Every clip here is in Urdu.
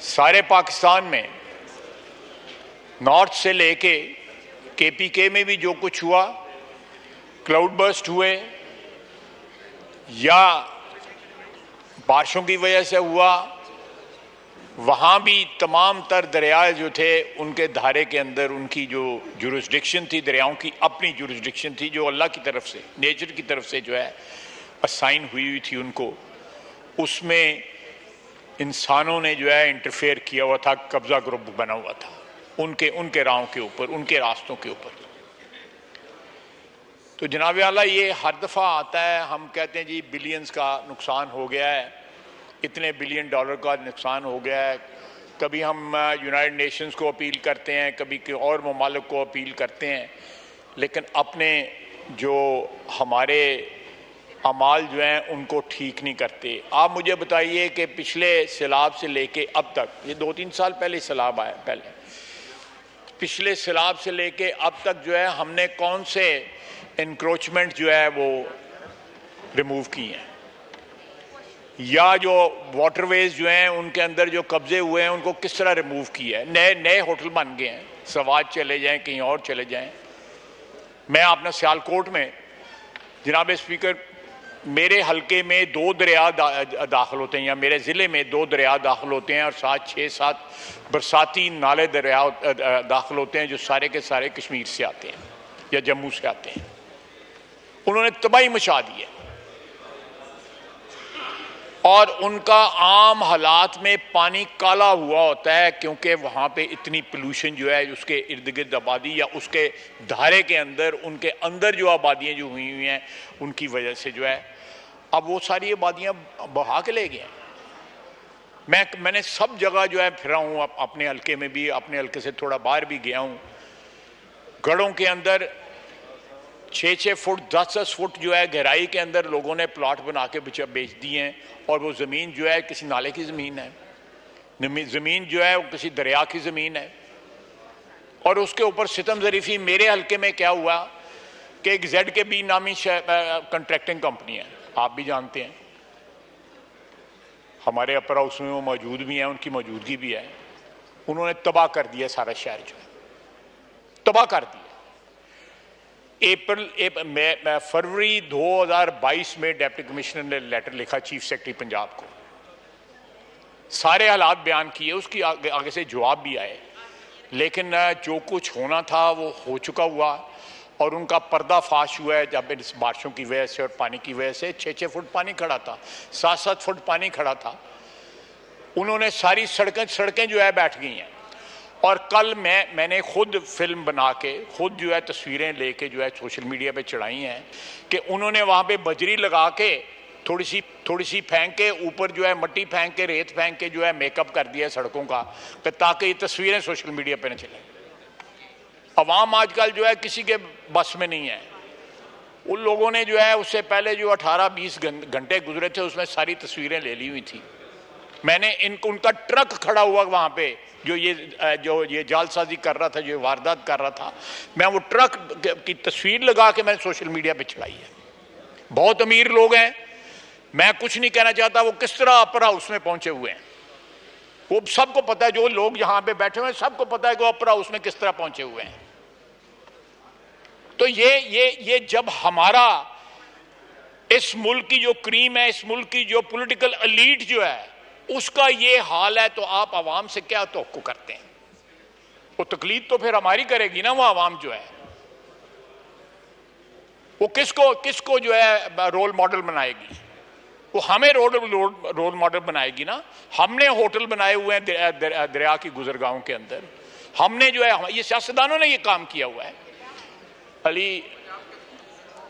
سارے پاکستان میں نارتھ سے لے کے پی کے میں بھی جو کچھ ہوا، کلاؤڈ برسٹ ہوئے یا بارشوں کی وجہ سے ہوا، وہاں بھی تمام تر دریا جو تھے ان کے دھارے کے اندر ان کی جو جورسڈکشن تھی، دریاؤں کی اپنی جورسڈکشن تھی جو اللہ کی طرف سے، نیچر کی طرف سے جو ہے اسائن ہوئی تھی ان کو، اس میں انسانوں نے جو ہے انٹرفیئر کیا ہوا تھا، قبضہ گروپ بنا ہوا تھا ان کے راہوں کے اوپر، ان کے راستوں کے اوپر۔ تو جناب اعلیٰ یہ ہر دفعہ آتا ہے، ہم کہتے ہیں جی بلینز کا نقصان ہو گیا ہے، اتنے بلین ڈالر کا نقصان ہو گیا ہے، کبھی ہم یونائٹڈ نیشنز کو اپیل کرتے ہیں، کبھی اور ممالک کو اپیل کرتے ہیں، لیکن اپنے جو ہمارے اعمال جو ہیں ان کو ٹھیک نہیں کرتے۔ آپ مجھے بتائیے کہ پچھلے سیلاب سے لے کے اب تک، یہ 2-3 سال پہلے سیلاب آیا، پچھلے سیلاب سے لے کے اب تک جو ہے ہم نے کون سے انکروچمنٹ جو ہے وہ ریموو کی ہیں، یا جو واٹر ویز جو ہیں ان کے اندر جو قبضے ہوئے ہیں ان کو کس طرح ریموو کیا ہے۔ نئے ہوٹل بن گئے ہیں، سوات چلے جائیں، کہیں اور چلے جائیں۔ میں اپنا سیالکوٹ میں، جناب اسپیکر، میرے حلقے میں 2 دریا داخل ہوتے ہیں، یا میرے ضلع میں 2 دریا داخل ہوتے ہیں، اور 6-7 برساتی نالے دریا داخل ہوتے ہیں جو سارے کے سارے کشمیر سے آتے ہیں یا جموں سے آتے ہیں۔ انہوں نے تباہی مچا دی ہے، اور ان کا عام حالات میں پانی کالا ہوا ہوتا ہے، کیونکہ وہاں پہ اتنی پولوشن جو ہے اس کے ارد گرد آبادی یا اس کے دھارے کے اندر، ان کے اندر جو آبادیاں جو ہوئی ہیں ان کی وجہ سے جو ہے اب وہ ساری آبادیاں بہا کے لے گئے ہیں۔ میں نے سب جگہ جو ہے پھرا ہوں، اپنے حلقے میں بھی، اپنے حلقے سے تھوڑا باہر بھی گیا ہوں، گڑھوں کے اندر 6-6 فٹ 10-10 فٹ جو ہے گہرائی کے اندر لوگوں نے پلاٹ بنا کے بیچ دیے ہیں، اور وہ زمین جو ہے کسی نالے کی زمین ہے، زمین جو ہے وہ کسی دریا کی زمین ہے، اور اس کے اوپر ستم ظریفی۔ میرے حلقے میں کیا ہوا کہ ایک ZKB نامی کنٹریکٹنگ کمپنی ہے، آپ بھی جانتے ہیں، ہمارے اپر ہاؤس میں وہ موجود بھی ہیں، ان کی موجودگی بھی ہے، انہوں نے تباہ کر دیا سارا شہر جو ہے، تباہ کر دیا۔ فروری 2022 میں ڈپٹی کمشنر نے لیٹر لکھا چیف سیکرٹری پنجاب کو، سارے حالات بیان کیے، اس کی آگے سے جواب بھی آئے، لیکن جو کچھ ہونا تھا وہ ہو چکا ہوا، اور ان کا پردہ فاش ہوا ہے جب اس بارشوں کی وجہ سے اور پانی کی وجہ سے 6-6 فٹ پانی کھڑا تھا، 7-7 فٹ پانی کھڑا تھا، انہوں نے ساری سڑکیں جو ہے بیٹھ گئی ہیں۔ اور کل میں نے خود فلم بنا کے، خود جو ہے تصویریں لے کے جو ہے سوشل میڈیا پہ چڑھائی ہیں کہ انہوں نے وہاں پہ بجری لگا کے تھوڑی سی پھینک کے اوپر جو ہے مٹی پھینک کے، ریت پھینک کے جو ہے میک اپ کر دیا سڑکوں کا، تاکہ یہ تصویریں سوشل میڈیا پہ نہ چلیں۔ عوام آج کل جو ہے کسی کے بس میں نہیں ہے، ان لوگوں نے جو ہے اس سے پہلے جو 18-20 گھنٹے گزرے تھے اس میں ساری تصویریں لے لی ہوئی تھی۔ میں نے ان کا ٹرک کھڑا ہوا وہاں پہ جو یہ جال سازی کر رہا تھا، جو واردات کر رہا تھا، میں وہ ٹرک کی تصویر لگا کے میں نے سوشل میڈیا پہ چڑھائی ہے۔ بہت امیر لوگ ہیں، میں کچھ نہیں کہنا چاہتا وہ کس طرح اپر ہاؤس میں پہنچے ہوئے ہیں، وہ سب کو پتہ ہے، جو لوگ یہاں پہ بیٹھے ہوئے ہیں سب کو پتہ ہے کہ وہ اپر ہاؤس میں کس طرح پہنچے ہوئے ہیں۔ تو یہ جب ہمارا اس ملک کی جو کریم ہے، اس ملک کی جو پولیٹیکل ایلیٹ جو ہے اس کا یہ حال ہے، تو آپ عوام سے کیا توقع کرتے ہیں؟ وہ تقلید تو پھر ہماری کرے گی نا، وہ عوام جو ہے وہ کس کو جو ہے رول ماڈل بنائے گی؟ وہ ہمیں رول ماڈل بنائے گی نا۔ ہم نے ہوٹل بنائے ہوئے ہیں دریا کی گزرگاہوں کے اندر، ہم نے جو ہے، یہ سیاستدانوں نے یہ کام کیا ہوا ہے۔ علی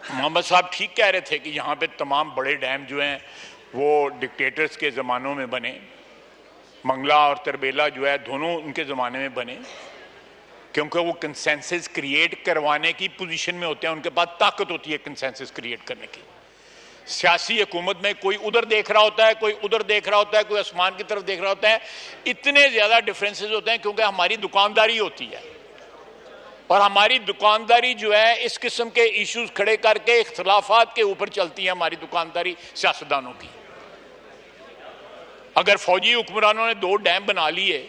محمد صاحب ٹھیک کہہ رہے تھے کہ یہاں پہ تمام بڑے ڈیم جو ہیں وہ ڈکٹیٹرز کے زمانوں میں بنے، منگلا اور تربیلا جو ہے دونوں ان کے زمانے میں بنے، کیونکہ وہ کنسنسس کریٹ کروانے کی پوزیشن میں ہوتے ہیں، ان کے پاس طاقت ہوتی ہے کنسنسس کریٹ کرنے کی۔ سیاسی حکومت میں کوئی ادھر دیکھ رہا ہوتا ہے، کوئی ادھر دیکھ رہا ہوتا ہے، کوئی آسمان کی طرف دیکھ رہا ہوتا ہے، اتنے زیادہ ڈیفرنسز ہوتے ہیں کیونکہ ہماری دکانداری ہوتی ہے، اور ہماری دکانداری جو ہے اس قسم کے ایشوز کھڑے کر کے اختلافات کے اوپر چلتی ہے ہماری دکانداری سیاستدانوں کی۔ اگر فوجی حکمرانوں نے 2 ڈیم بنا لیے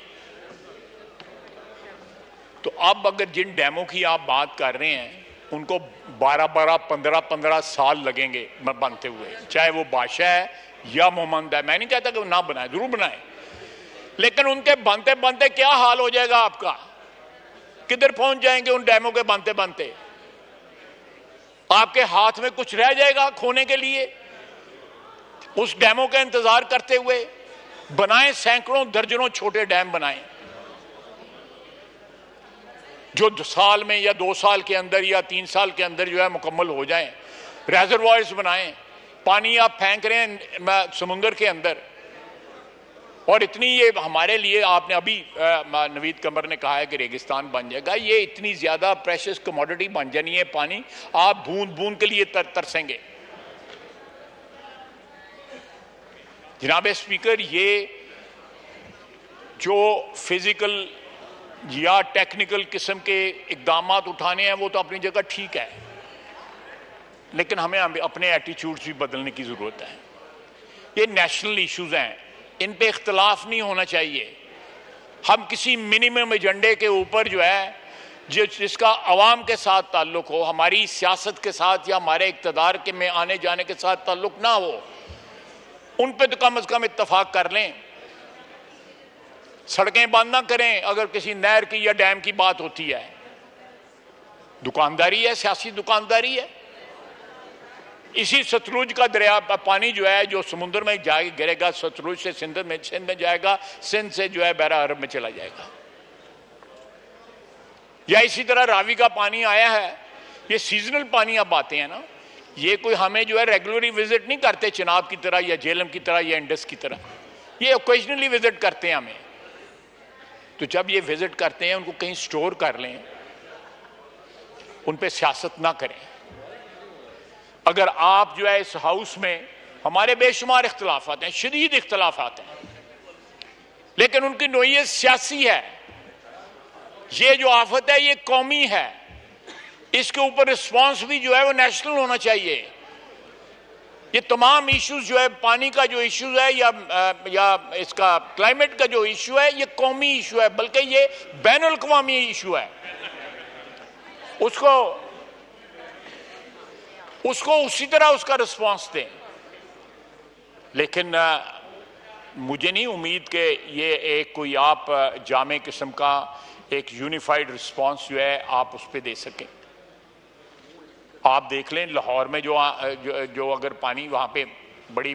تو اب اگر جن ڈیموں کی آپ بات کر رہے ہیں ان کو 15 سال لگیں گے بنتے ہوئے، چاہے وہ بادشاہ ہے یا محمد ہے. میں نہیں کہتا کہ وہ نہ بنائے، ضرور بنائے، لیکن ان کے بنتے بنتے کیا حال ہو جائے گا آپ کا؟ کدھر پہنچ جائیں گے ان ڈیموں کے بنتے بنتے؟ آپ کے ہاتھ میں کچھ رہ جائے گا کھونے کے لیے؟ اس ڈیموں کا انتظار کرتے ہوئے بنائیں، سینکڑوں درجنوں چھوٹے ڈیم بنائیں جو سال میں یا 2 سال کے اندر یا 3 سال کے اندر جو ہے مکمل ہو جائیں. ریزروائرز بنائیں، پانی آپ پھینک رہے ہیں سمندر کے اندر، اور اتنی یہ ہمارے لیے، آپ نے ابھی نوید قمر نے کہا ہے کہ ریگستان بن جائے گا، یہ اتنی زیادہ پریشس کموڈٹی بن جانی ہے پانی، آپ بوند بوند کے لیے ترسیں گے. جناب اسپیکر، یہ جو فزیکل یا ٹیکنیکل قسم کے اقدامات اٹھانے ہیں وہ تو اپنی جگہ ٹھیک ہے، لیکن ہمیں اپنے ایٹیچیوڈز بھی بدلنے کی ضرورت ہے. یہ نیشنل ایشوز ہیں، ان پہ اختلاف نہیں ہونا چاہیے. ہم کسی منیمم ایجنڈے کے اوپر جو ہے جس کا عوام کے ساتھ تعلق ہو، ہماری سیاست کے ساتھ یا ہمارے اقتدار کے میں آنے جانے کے ساتھ تعلق نہ ہو، ان پہ تو کم از کم اتفاق کر لیں. سڑکیں بند نہ کریں اگر کسی نہر کی یا ڈیم کی بات ہوتی ہے. دکانداری ہے، سیاسی دکانداری ہے. اسی ستلج کا دریا پانی جو ہے جو سمندر میں جائے گرے گا، ستلج سے سندھ میں جائے گا، سندھ سے جو ہے بحرہ عرب میں چلا جائے گا. یا اسی طرح راوی کا پانی آیا ہے، یہ سیزنل پانی اب آتے ہیں نا، یہ کوئی ہمیں جو ہے ریگولرلی وزٹ نہیں کرتے چناب کی طرح یا جہلم کی طرح یا انڈس کی طرح، یہ اوکیجنلی وزٹ کرتے ہیں ہمیں. تو جب یہ وزٹ کرتے ہیں ان کو کہیں سٹور کر لیں، ان پہ سیاست نہ کریں. اگر آپ جو ہے اس ہاؤس میں، ہمارے بے شمار اختلافات ہیں، شدید اختلافات ہیں، لیکن ان کی نوعیت سیاسی ہے. یہ جو آفت ہے یہ قومی ہے، اس کے اوپر رسپانس بھی جو ہے وہ نیشنل ہونا چاہیے. یہ تمام ایشوز جو ہے، پانی کا جو ایشوز ہے یا اس کا کلائمیٹ کا جو ایشو ہے، یہ قومی ایشو ہے، بلکہ یہ بین الاقوامی ایشو ہے. اس کو اسی طرح اس کا رسپانس دیں. لیکن مجھے نہیں امید کہ یہ ایک کوئی آپ جامع قسم کا ایک یونیفائڈ رسپانس جو ہے آپ اس پہ دے سکیں. آپ دیکھ لیں لاہور میں جو اگر پانی وہاں پہ بڑی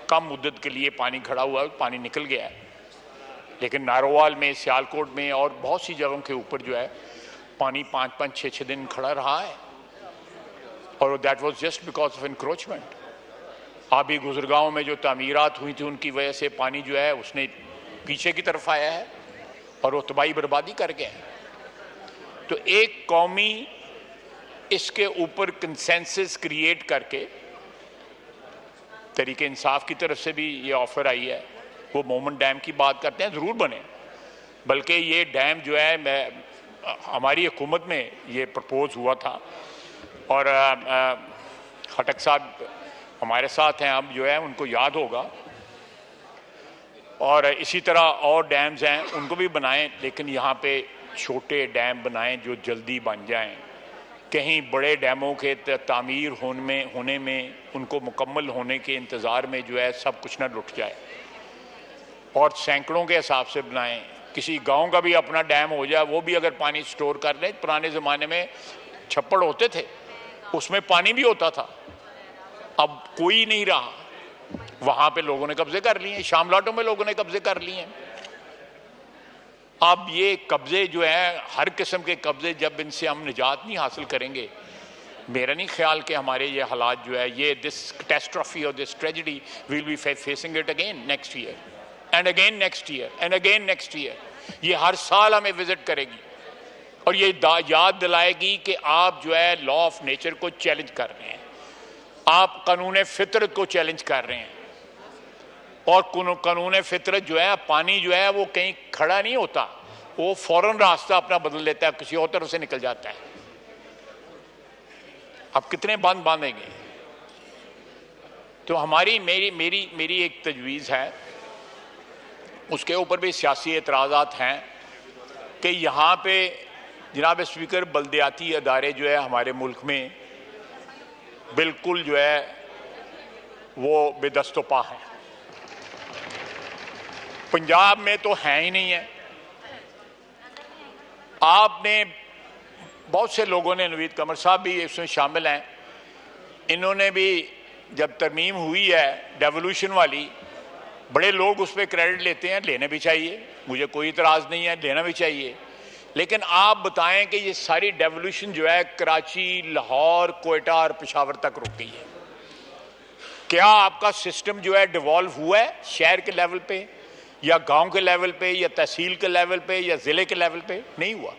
کم مدت کے لیے پانی کھڑا ہوا ہے، پانی نکل گیا ہے، لیکن نارووال میں، سیالکوٹ میں اور بہت سی جگہوں کے اوپر جو ہے پانی 5-5 6 دن کھڑا رہا ہے، اور that was just because of encroachment. آبی گزرگاہوں میں جو تعمیرات ہوئی تھی ان کی وجہ سے پانی جو ہے اس نے پیچھے کی طرف آیا ہے اور وہ تباہی بربادی کر گیا. تو ایک قومی اس کے اوپر کنسنسس کریٹ کر کے، تحریک انصاف کی طرف سے بھی یہ آفر آئی ہے، وہ مومن ڈیم کی بات کرتے ہیں، ضرور بنے. بلکہ یہ ڈیم جو ہے ہماری حکومت میں یہ پرپوز ہوا تھا، اور خٹک صاحب ہمارے ساتھ ہیں اب جو ہے، ان کو یاد ہوگا. اور اسی طرح اور ڈیمز ہیں ان کو بھی بنائیں، لیکن یہاں پہ چھوٹے ڈیم بنائیں جو جلدی بن جائیں. کہیں بڑے ڈیموں کے تعمیر ہونے میں ان کو مکمل ہونے کے انتظار میں جو ہے سب کچھ نہ لٹ جائے. اور سینکڑوں کے حساب سے بنائیں. کسی گاؤں کا بھی اپنا ڈیم ہو جائے، وہ بھی اگر پانی سٹور کر لیں. پرانے زمانے میں چھپڑ ہوتے تھے، اس میں پانی بھی ہوتا تھا، اب کوئی نہیں رہا. وہاں پہ لوگوں نے قبضے کر لیے ہیں، شاملاٹوں میں لوگوں نے قبضے کر لیے ہیں. اب یہ قبضے جو ہیں، ہر قسم کے قبضے، جب ان سے ہم نجات نہیں حاصل کریں گے، میرا نہیں خیال کہ ہمارے یہ حالات جو ہے، یہ دس کیٹاسٹرافی اور this tragedy will be facing it again next year and again next year and again next year. یہ ہر سال ہمیں وزٹ کرے گی اور یہ یاد دلائے گی کہ آپ جو ہے لا آف نیچر کو چیلنج کر رہے ہیں، آپ قانون فطرت کو چیلنج کر رہے ہیں. اور قانون فطرت جو ہے، پانی جو ہے وہ کہیں کھڑا نہیں ہوتا، وہ فوراً راستہ اپنا بدل لیتا ہے، کسی اور طرف سے نکل جاتا ہے. اب کتنے باندھ باندھیں گے؟ تو میری ایک تجویز ہے اس کے اوپر بھی سیاسی اعتراضات ہیں کہ یہاں پہ جناب اسپیکر بلدیاتی ادارے جو ہے ہمارے ملک میں بالکل جو ہے وہ بے دست و پا ہیں. پنجاب میں تو ہیں ہی نہیں ہے. آپ نے بہت سے لوگوں نے، نوید قمر صاحب بھی اس میں شامل ہیں، انہوں نے بھی جب ترمیم ہوئی ہے ڈیولوشن والی، بڑے لوگ اس پہ کریڈٹ لیتے ہیں، لینے بھی چاہیے، مجھے کوئی اعتراض نہیں ہے، لینا بھی چاہیے. لیکن آپ بتائیں کہ یہ ساری ڈیولوشن جو ہے کراچی، لاہور، کوئٹہ اور پشاور تک رک گئی ہے. کیا آپ کا سسٹم جو ہے ڈیوالو ہوا ہے شہر کے لیول پہ یا گاؤں کے لیول پہ یا تحصیل کے لیول پہ یا ضلع کے لیول پہ؟ نہیں ہوا.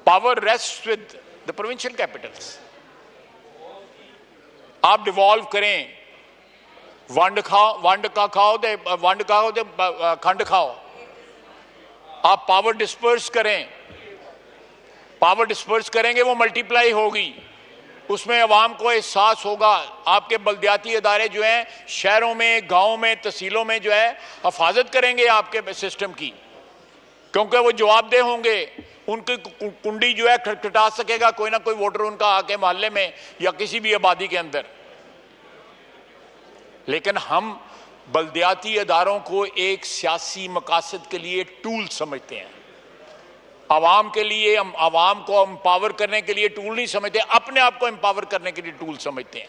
Power rest with the provincial capitals. آپ ڈیوالو کریں، ونڈ کا کھاؤ دے کھنڈ کھاؤ. آپ پاور ڈسپرس کریں، پاور ڈسپرس کریں گے وہ ملٹی پلائی ہوگی، اس میں عوام کو احساس ہوگا. آپ کے بلدیاتی ادارے جو ہیں شہروں میں، گاؤں میں، تحصیلوں میں جو ہے حفاظت کریں گے آپ کے سسٹم کی، کیونکہ وہ جواب دہ ہوں گے. ان کی کنڈی جو ہے کھٹکھٹا سکے گا کوئی نہ کوئی ووٹر ان کا آ کے محلے میں یا کسی بھی آبادی کے اندر. لیکن ہم بلدیاتی اداروں کو ایک سیاسی مقاصد کے لیے ٹول سمجھتے ہیں. عوام کے لیے، عوام کو امپاور کرنے کے لیے ٹول نہیں سمجھتے، اپنے آپ کو امپاور کرنے کے لیے ٹول سمجھتے ہیں.